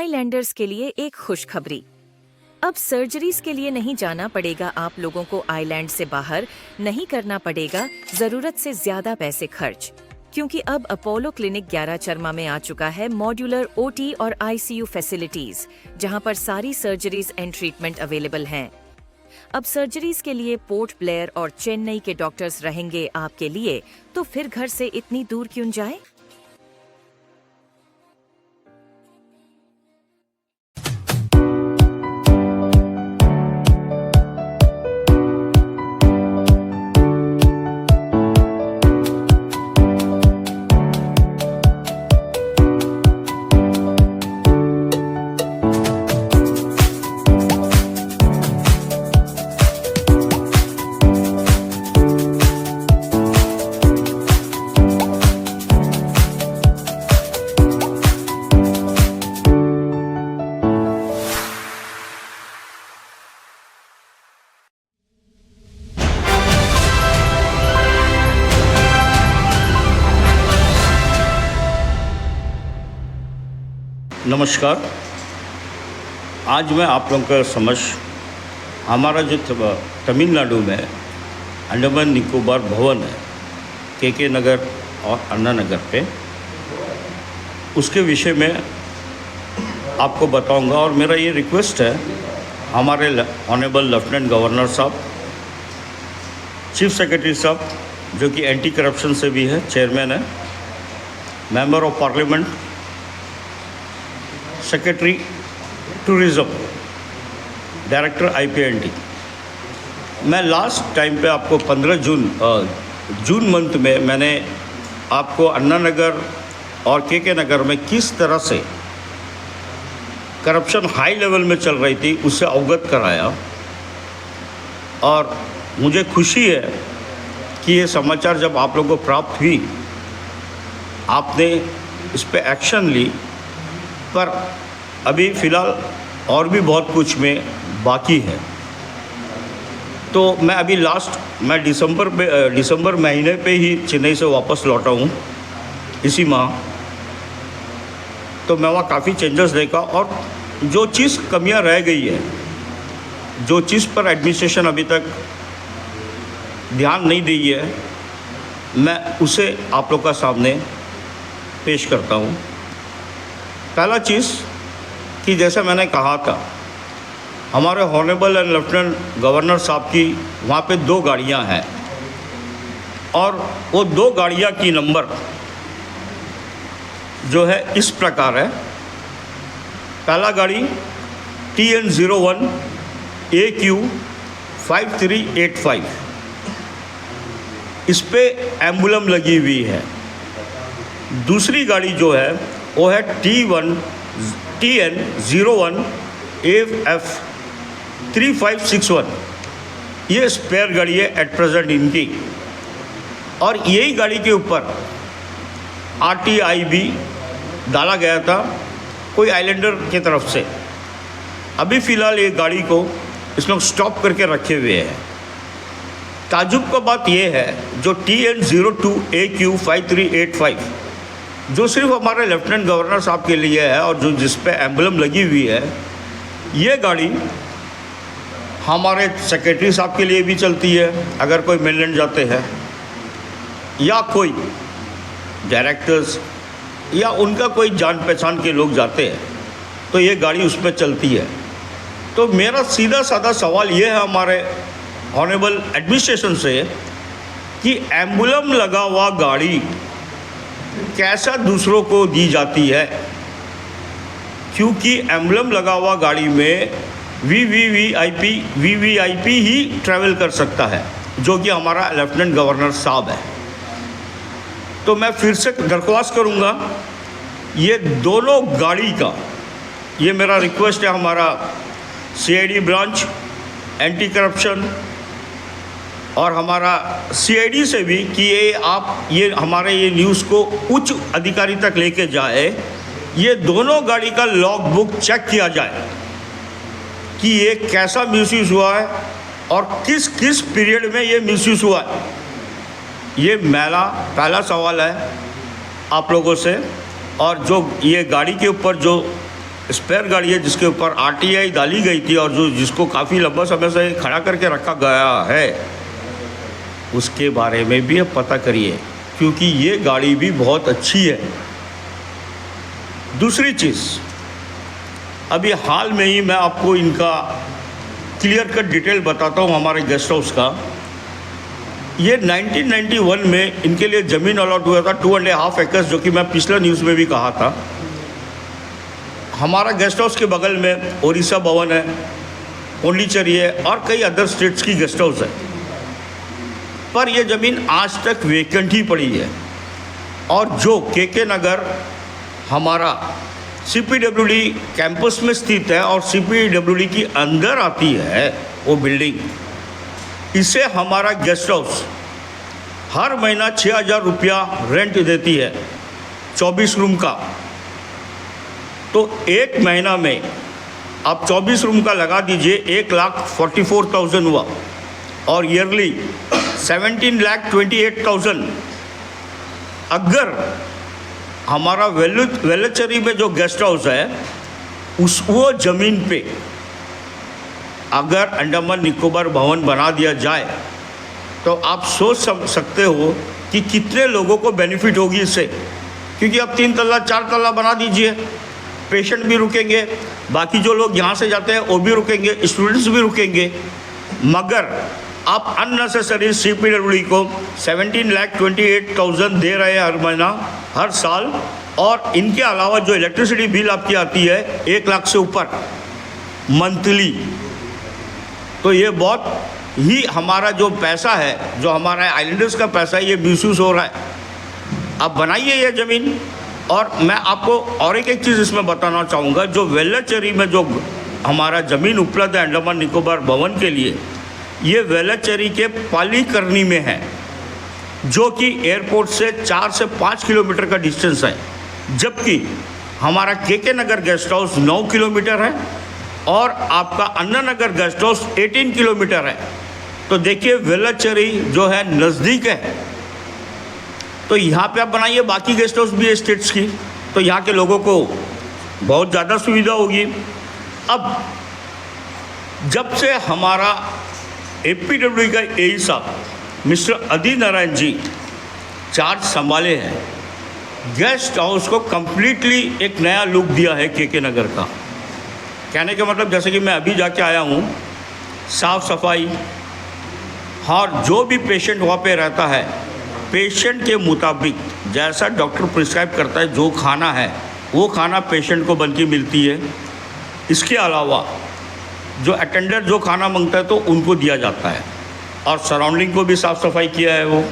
आईलैंडर्स के लिए एक खुशखबरी। अब सर्जरीज के लिए नहीं जाना पड़ेगा आप लोगों को, आइलैंड से बाहर नहीं करना पड़ेगा जरूरत से ज्यादा पैसे खर्च, क्योंकि अब अपोलो क्लिनिक 11 चरमा में आ चुका है मॉड्यूलर ओटी और आईसीयू फैसिलिटीज, जहां पर सारी सर्जरीज एंड ट्रीटमेंट अवेलेबल हैं। अब सर्जरीज के लिए पोर्ट ब्लेयर और चेन्नई के डॉक्टर्स रहेंगे आपके लिए, तो फिर घर से इतनी दूर क्यों जाए। नमस्कार। आज मैं आप लोगों के समक्ष हमारा जो तमिलनाडु में अंडमान निकोबार भवन है के नगर और अन्ना नगर पे, उसके विषय में आपको बताऊंगा। और मेरा ये रिक्वेस्ट है हमारे ऑनरेबल लेफ्टिनेंट गवर्नर साहब, चीफ सेक्रेटरी साहब जो कि एंटी करप्शन से भी है, चेयरमैन है, member of parliament, secretary tourism, director IPNT. मैं लास्ट टाइम पे आपको 15 जून मंथ में मैंने आपको अन्ना नगर और के नगर में किस तरह से करप्शन हाई लेवल में चल रही थी उससे अवगत कराया। और मुझे खुशी है कि ये समाचार जब आप लोगों को प्राप्त हुई, आपने इस पे एक्शन ली। पर अभी फ़िलहाल और भी बहुत कुछ में बाकी है। तो मैं अभी मैं दिसंबर महीने पे ही चेन्नई से वापस लौटा हूँ इसी माह। तो मैं वहाँ काफ़ी चेंजेस देखा, और जो चीज़ कमियाँ रह गई है, जो चीज़ पर एडमिनिस्ट्रेशन अभी तक ध्यान नहीं दी है, मैं उसे आप लोग का सामने पेश करता हूँ। पहला चीज़ कि जैसे मैंने कहा था, हमारे ऑनरेबल एंड लेफ्टिनेंट गवर्नर साहब की वहाँ पे 2 गाड़ियाँ हैं, और वो 2 गाड़ियाँ की नंबर जो है इस प्रकार है। पहला गाड़ी TN01 AQ 5385, इस पे एम्बुलम लगी हुई है। दूसरी गाड़ी जो है वो है TN01 AF 3561, ये स्पेयर गाड़ी है एट प्रेजेंट इनकी। और यही गाड़ी के ऊपर RTI भी डाला गया था कोई आइलैंडर की तरफ से। अभी फ़िलहाल ये गाड़ी को इसमें स्टॉप करके रखे हुए हैं। ताजुब का बात ये है, जो TN02 AQ 5385 जो सिर्फ हमारे लेफ्टिनेंट गवर्नर साहब के लिए है और जो जिस पे एम्बलम लगी हुई है, ये गाड़ी हमारे सेक्रेटरी साहब के लिए भी चलती है अगर कोई मेनलैंड जाते हैं, या कोई डायरेक्टर्स या उनका कोई जान पहचान के लोग जाते हैं, तो ये गाड़ी उस पर चलती है। तो मेरा सीधा साधा सवाल ये है हमारे ऑनरेबल एडमिनिस्ट्रेशन से कि एम्बुलम लगा हुआ गाड़ी कैसा दूसरों को दी जाती है, क्योंकि एम्बलम लगा हुआ गाड़ी में वीवीआईपी ही ट्रैवल कर सकता है, जो कि हमारा लेफ्टिनेंट गवर्नर साहब है। तो मैं फिर से दरख्वास्त करूंगा, ये दोनों गाड़ी का, ये मेरा रिक्वेस्ट है हमारा CID ब्रांच, एंटी करप्शन और हमारा CID से भी, कि ये हमारे ये न्यूज़ को उच्च अधिकारी तक लेके जाए। ये दोनों गाड़ी का लॉग बुक चेक किया जाए कि ये कैसा मिसयूज़ हुआ है और किस किस पीरियड में ये मिसयूज़ हुआ है। ये मेरा पहला सवाल है आप लोगों से। और जो ये गाड़ी के ऊपर जो स्पेयर गाड़ी है जिसके ऊपर RTI डाली गई थी और जिसको काफ़ी लंबा समय से खड़ा करके रखा गया है, उसके बारे में भी अब पता करिए, क्योंकि ये गाड़ी भी बहुत अच्छी है। दूसरी चीज़, अभी हाल में ही मैं आपको इनका क्लियर कट डिटेल बताता हूँ हमारे गेस्ट हाउस का। ये 1991 में इनके लिए ज़मीन अलॉट हुआ था 2.5 एकड़, जो कि मैं पिछले न्यूज़ में भी कहा था। हमारा गेस्ट हाउस के बगल में ओडिशा भवन है, पौंडीचेरी है और कई अदर स्टेट्स की गेस्ट हाउस है, पर यह ज़मीन आज तक वेकेंट ही पड़ी है। और जो KK नगर हमारा CPWD कैंपस में स्थित है और CPWD की अंदर आती है वो बिल्डिंग, इसे हमारा गेस्ट हाउस हर महीना 6,000 रुपया रेंट देती है, 24 रूम का। तो एक महीना में आप 24 रूम का लगा दीजिए, 1,44,000 हुआ, और ईयरली 17,28,000। अगर हमारा वेलचरी में जो गेस्ट हाउस है वो ज़मीन पे अगर अंडमान निकोबार भवन बना दिया जाए तो आप सोच सकते हो कि कितने लोगों को बेनिफिट होगी इससे। क्योंकि आप 3 तल्ला 4 तल्ला बना दीजिए, पेशेंट भी रुकेंगे, बाकी जो लोग यहाँ से जाते हैं वो भी रुकेंगे, स्टूडेंट्स भी रुकेंगे। मगर आप अननेसेसरी CPWD को 17,28,000 दे रहे हैं हर महीना, हर साल, और इनके अलावा जो इलेक्ट्रिसिटी बिल आपकी आती है 1 लाख से ऊपर मंथली। तो ये बहुत ही हमारा जो पैसा है, जो हमारा आइलैंडर्स का पैसा है, ये मिसयूज़ हो रहा है। आप बनाइए ये ज़मीन। और मैं आपको और एक चीज़ इसमें बताना चाहूँगा, जो वेलचेरी में जो हमारा ज़मीन उपलब्ध है अंडमान निकोबार भवन के लिए, ये वेलचेरी के पालीकरनी में है, जो कि एयरपोर्ट से 4 से 5 किलोमीटर का डिस्टेंस है। जबकि हमारा KK नगर गेस्ट हाउस 9 किलोमीटर है और आपका अन्ना नगर गेस्ट हाउस 18 किलोमीटर है। तो देखिए वेलचेरी जो है नज़दीक है, तो यहाँ पे आप बनाइए। बाकी गेस्ट हाउस भी है स्टेट्स की, तो यहाँ के लोगों को बहुत ज़्यादा सुविधा होगी। अब जब से हमारा APWD का AE साहब मिस्टर आदि नारायण जी चार्ज संभाले हैं, गेस्ट हाउस को कम्प्लीटली एक नया लुक दिया है KK नगर का। कहने का मतलब, जैसे कि मैं अभी जाके आया हूँ, साफ़ सफाई, और जो भी पेशेंट वहाँ पे रहता है, पेशेंट के मुताबिक जैसा डॉक्टर प्रिस्क्राइब करता है, जो खाना है वो खाना पेशेंट को बन के मिलती है। इसके अलावा जो अटेंडर जो खाना मांगता है तो उनको दिया जाता है, और सराउंडिंग को भी साफ़ सफाई किया है वो।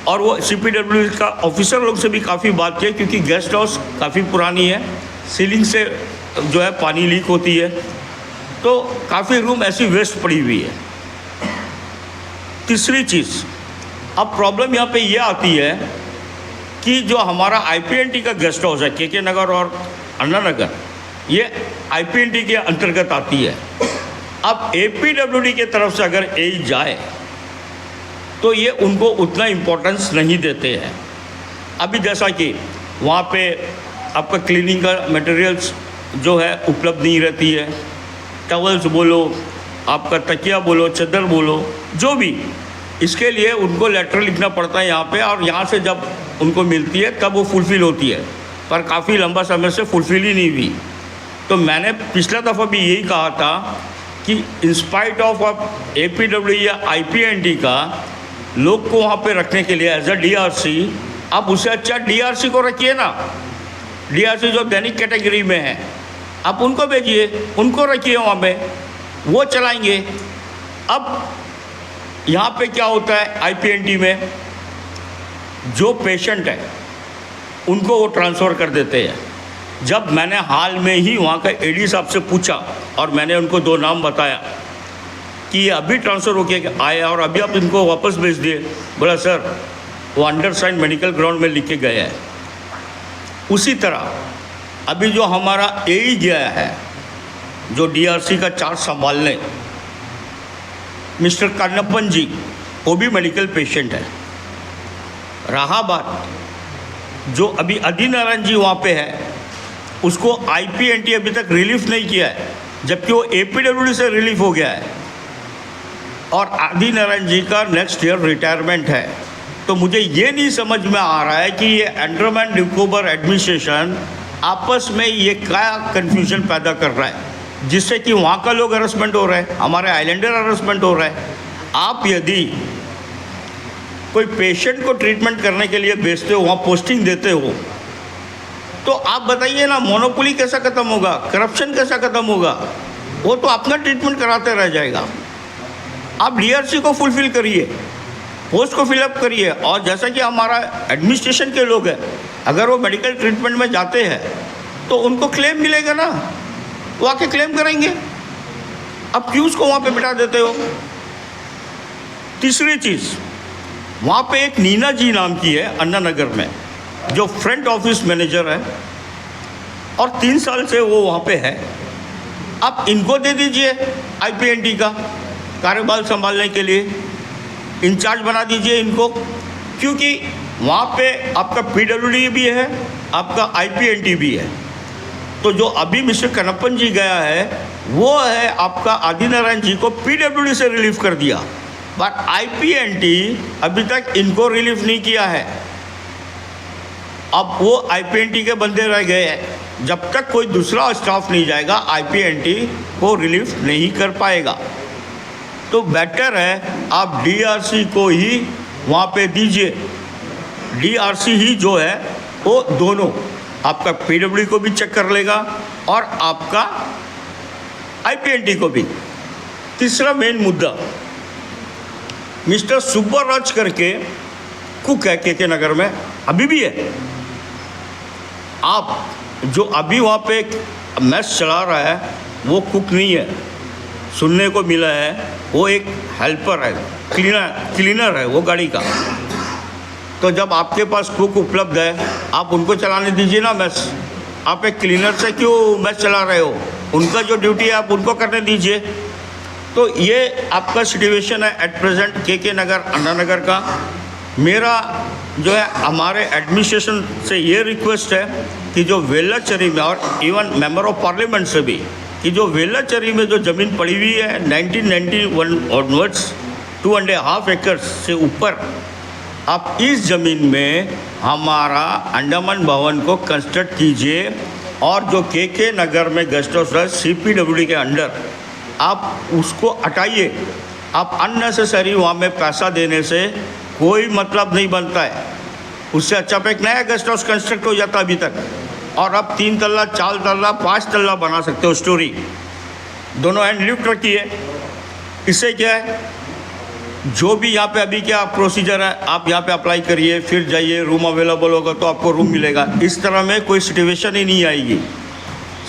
और वो CPWD का ऑफिसर लोग से भी काफ़ी बात की है, क्योंकि गेस्ट हाउस काफ़ी पुरानी है, सीलिंग से जो है पानी लीक होती है, तो काफ़ी रूम ऐसी वेस्ट पड़ी हुई है। तीसरी चीज़, अब प्रॉब्लम यहाँ पे ये आती है कि जो हमारा IPNT का गेस्ट हाउस है KK नगर और अन्ना नगर, ये IPNT के अंतर्गत आती है। अब APWD की तरफ से अगर AE जाए तो ये उनको उतना इम्पोर्टेंस नहीं देते हैं। अभी जैसा कि वहाँ पे आपका क्लीनिंग का मटेरियल्स जो है उपलब्ध नहीं रहती है, टॉवल्स बोलो, आपका तकिया बोलो, चादर बोलो, जो भी, इसके लिए उनको लेटर लिखना पड़ता है यहाँ पे, और यहाँ से जब उनको मिलती है तब वो फुलफ़िल होती है, पर काफ़ी लंबा समय से फुलफ़िल ही नहीं हुई। तो मैंने पिछला दफ़ा भी यही कहा था कि इंस्पाइट ऑफ APWD या IPNT का लोग को वहाँ पे रखने के लिए एज अ DRC, आप उससे अच्छा DRC को रखिए ना। DRC जो दैनिक कैटेगरी में है, आप उनको भेजिए, उनको रखिए वहाँ पे, वो चलाएंगे। अब यहाँ पे क्या होता है, IPNT में जो पेशेंट है उनको वो ट्रांसफ़र कर देते हैं। जब मैंने हाल में ही वहाँ का AD साहब से पूछा और मैंने उनको 2 नाम बताया कि ये अभी ट्रांसफ़र होके आए और अभी आप इनको वापस भेज दिए, बोला सर वो अंडरसाइंड मेडिकल ग्राउंड में लिख के गए हैं। उसी तरह अभी जो हमारा AE गया है, जो DRC का चार्ज संभालने, मिस्टर कन्नप्पन जी, वो भी मेडिकल पेशेंट है। रहा बात जो अभी आदि नारायण जी वहाँ पे है, उसको IPNT अभी तक रिलीफ नहीं किया है, जबकि वो APWD से रिलीफ हो गया है। और आदि नारायण जी का नेक्स्ट ईयर रिटायरमेंट है। तो मुझे ये नहीं समझ में आ रहा है कि ये अंडमान निकोबार एडमिनिस्ट्रेशन आपस में ये क्या कन्फ्यूजन पैदा कर रहा है, जिससे कि वहाँ का लोग हरासमेंट हो रहे हैं, हमारे आइलैंडर हरासमेंट हो रहे हैं। आप यदि कोई पेशेंट को ट्रीटमेंट करने के लिए भेजते हो, वहाँ पोस्टिंग देते हो, तो आप बताइए ना, मोनोपोली कैसा ख़त्म होगा, करप्शन कैसा ख़त्म होगा? वो तो अपना ट्रीटमेंट कराते रह जाएगा। आप DRC को फुलफिल करिए, पोस्ट को फिलअप करिए। और जैसा कि हमारा एडमिनिस्ट्रेशन के लोग हैं, अगर वो मेडिकल ट्रीटमेंट में जाते हैं तो उनको क्लेम मिलेगा ना, वो आके क्लेम करेंगे। अब क्यों उसको वहाँ पे बिठा देते हो? तीसरी चीज़, वहाँ पे एक नीना जी नाम की है अन्ना नगर में, जो फ्रंट ऑफिस मैनेजर है और 3 साल से वो वहाँ पे है। आप इनको दे दीजिए IPNT का कार्यभार संभालने के लिए, इंचार्ज बना दीजिए इनको, क्योंकि वहाँ पे आपका PWD भी है, आपका IPNT भी है। तो जो अभी मिस्टर कनप्पन जी गया है, वो है आपका आदि नारायण जी को PWD से रिलीफ कर दिया, बट IPNT अभी तक इनको रिलीफ नहीं किया है। अब वो IPNT के बंदे रह गए हैं। जब तक कोई दूसरा स्टाफ नहीं जाएगा, IPNT को रिलीफ नहीं कर पाएगा। तो बेटर है आप DRC को ही वहाँ पे दीजिए। DRC ही जो है वो दोनों, आपका PWD को भी चेक कर लेगा और आपका IPNT को भी। तीसरा मेन मुद्दा, मिस्टर सुब्बाराज करके कुक है KK नगर में, अभी भी है। आप जो अभी वहाँ पे एक मैस चला रहा है, वो कुक नहीं है, सुनने को मिला है वो एक हेल्पर है, क्लीनर है वो गाड़ी का। तो जब आपके पास कुक उपलब्ध है, आप उनको चलाने दीजिए ना मैस। आप एक क्लीनर से क्यों मैस चला रहे हो? उनका जो ड्यूटी है आप उनको करने दीजिए। तो ये आपका सिचुएशन है एट प्रेजेंट KK नगर अन्ना नगर का। मेरा जो है हमारे एडमिनिस्ट्रेशन से ये रिक्वेस्ट है कि जो वेलाचेरी में, और इवन मेंबर ऑफ पार्लियामेंट से भी, कि जो वेलाचेरी में जो ज़मीन पड़ी हुई है 1991 ऑनवर्ड्स 2.5 एकर्स से ऊपर, आप इस ज़मीन में हमारा अंडमान भवन को कंस्ट्रक्ट कीजिए। और जो KK नगर में गेस्ट हाउस है CPWD के अंडर, आप उसको हटाइए। आप अननेसेसरी वहाँ में पैसा देने से कोई मतलब नहीं बनता है। उससे अच्छा पे एक नया गेस्ट हाउस कंस्ट्रक्ट हो जाता अभी तक, और अब 3 तल्ला 4 तल्ला 5 तल्ला बना सकते हो स्टोरी। दोनों एंड लिफ्ट रखिए। इससे क्या है, जो भी यहाँ पे अभी क्या प्रोसीजर है, आप यहाँ पे अप्लाई करिए, फिर जाइए, रूम अवेलेबल होगा तो आपको रूम मिलेगा। इस तरह में कोई सिचुएशन ही नहीं आएगी।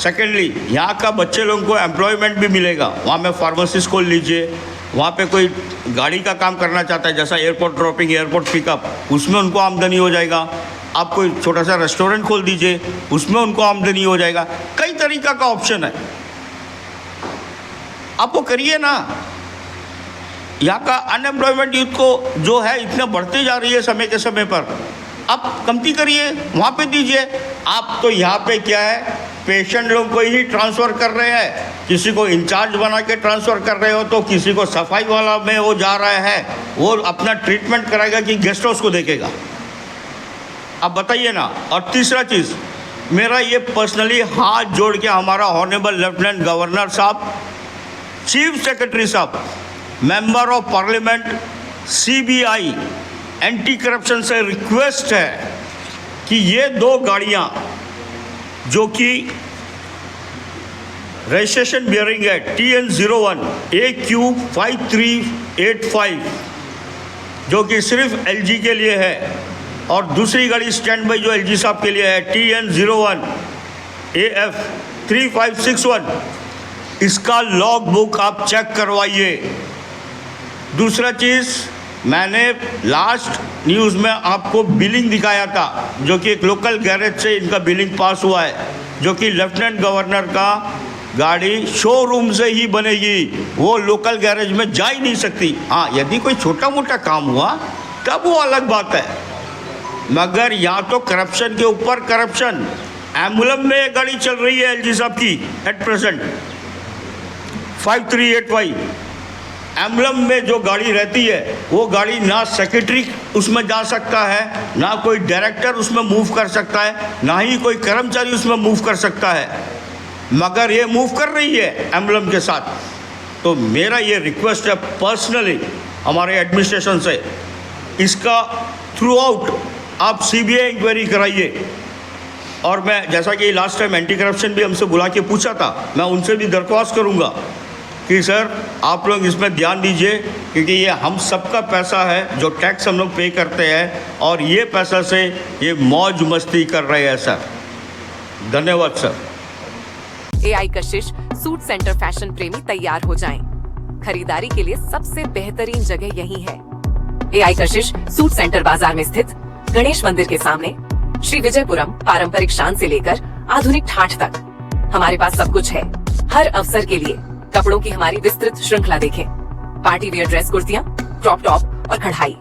सेकेंडली, यहाँ का बच्चे लोगों को एम्प्लॉयमेंट भी मिलेगा। वहाँ में फार्मेसिस्ट खोल लीजिए, वहाँ पे कोई गाड़ी का काम करना चाहता है, जैसा एयरपोर्ट ड्रॉपिंग, एयरपोर्ट पिकअप, उसमें उनको आमदनी हो जाएगा। आप कोई छोटा सा रेस्टोरेंट खोल दीजिए, उसमें उनको आमदनी हो जाएगा। कई तरीका का ऑप्शन है, आप वो करिए ना। यहाँ का अनएम्प्लॉयमेंट यूथ को जो है इतना बढ़ते जा रही है समय के समय पर, आप कमती करिए, वहाँ पे दीजिए। आप तो यहाँ पे क्या है, पेशेंट लोगों को ही ट्रांसफ़र कर रहे हैं, किसी को इंचार्ज बना के ट्रांसफ़र कर रहे हो, तो किसी को सफाई वाला में वो जा रहा है, वो अपना ट्रीटमेंट कराएगा कि गेस्ट हाउस को देखेगा? आप बताइए ना। और तीसरा चीज़, मेरा ये पर्सनली हाथ जोड़ के हमारा ऑनरेबल लेफ्टिनेंट गवर्नर साहब, चीफ सेक्रेटरी साहब, member of parliament, CBI, anti corruption से रिक्वेस्ट है कि ये 2 गाड़ियाँ जो कि रजिस्ट्रेशन बियरिंग है TN01 AQ5385, जो कि सिर्फ LG के लिए है, और दूसरी गाड़ी स्टैंड बाई जो LG साहब के लिए है TN01 AF3561, इसका लॉग बुक आप चेक करवाइए। दूसरा चीज़, मैंने लास्ट न्यूज़ में आपको बिलिंग दिखाया था, जो कि एक लोकल गैरेज से इनका बिलिंग पास हुआ है, जो कि लेफ्टिनेंट गवर्नर का गाड़ी शोरूम से ही बनेगी, वो लोकल गैरेज में जा ही नहीं सकती। हाँ, यदि कोई छोटा मोटा काम हुआ तब वो अलग बात है, मगर यहाँ तो करप्शन के ऊपर करप्शन, एम्बुलम में ये गाड़ी चल रही है एलजी साहब की एट प्रेजेंट 5385। एम्बुलम में जो गाड़ी रहती है वो गाड़ी ना सेक्रेटरी उसमें जा सकता है, ना कोई डायरेक्टर उसमें मूव कर सकता है, ना ही कोई कर्मचारी उसमें मूव कर सकता है, मगर ये मूव कर रही है एम्बुलम के साथ। तो मेरा ये रिक्वेस्ट है पर्सनली हमारे एडमिनिस्ट्रेशन से, इसका थ्रू आउट आप सीबीआई इंक्वायरी कराइए। और मैं जैसा कि लास्ट टाइम एंटी करप्शन भी हमसे बुला के पूछा था, मैं उनसे भी दरख्वास्त करूंगा कि सर आप लोग इसमें ध्यान दीजिए, क्योंकि ये हम सबका पैसा है जो टैक्स हम लोग पे करते हैं, और ये पैसा से ये मौज मस्ती कर रहे हैं सर। धन्यवाद sir. AI Kashish suit centre fashion प्रेमी तैयार हो जाएं। खरीदारी के लिए सबसे बेहतरीन जगह यही है। एआई कशिश सूट सेंटर बाजार में स्थित गणेश मंदिर के सामने, श्री विजयपुरम। पारंपरिक शान से लेकर आधुनिक ठाठ तक हमारे पास सब कुछ है। हर अवसर के लिए कपड़ों की हमारी विस्तृत श्रृंखला देखें। पार्टी वियर ड्रेस कुर्तियां, क्रॉप टॉप और कढ़ाई,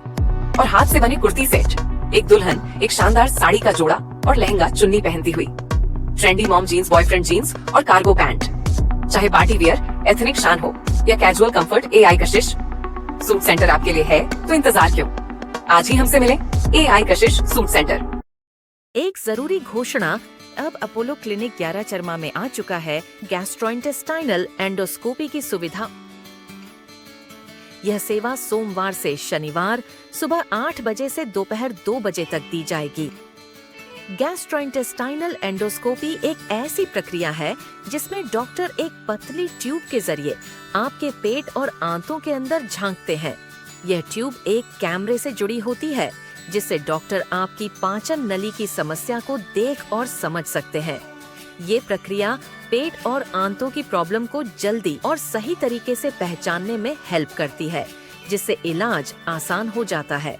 और हाथ से बने कुर्ती सेट, एक दुल्हन एक शानदार साड़ी का जोड़ा और लहंगा चुन्नी पहनती हुई, trendy mom jeans, boyfriend jeans और कार्गो पैंट। चाहे पार्टी वियर, एथनिक शान हो या casual comfort, AI Kashish suit centre आपके लिए है। तो इंतजार क्यों, आज ही हमसे मिले। AI Kashish suit centre. एक जरूरी घोषणा, अब अपोलो क्लिनिक 11 चरमा में आ चुका है गैस्ट्रोइंटेस्टाइनल एंडोस्कोपी की सुविधा। यह सेवा सोमवार से शनिवार सुबह 8 बजे से दोपहर 2 बजे तक दी जाएगी। गैस्ट्रोइंटेस्टाइनल एंडोस्कोपी एक ऐसी प्रक्रिया है जिसमें डॉक्टर एक पतली ट्यूब के जरिए आपके पेट और आंतों के अंदर झांकते हैं। यह ट्यूब एक कैमरे से जुड़ी होती है जिससे डॉक्टर आपकी पाचन नली की समस्या को देख और समझ सकते हैं। ये प्रक्रिया पेट और आंतों की प्रॉब्लम को जल्दी और सही तरीके से पहचानने में हेल्प करती है, जिससे इलाज आसान हो जाता है।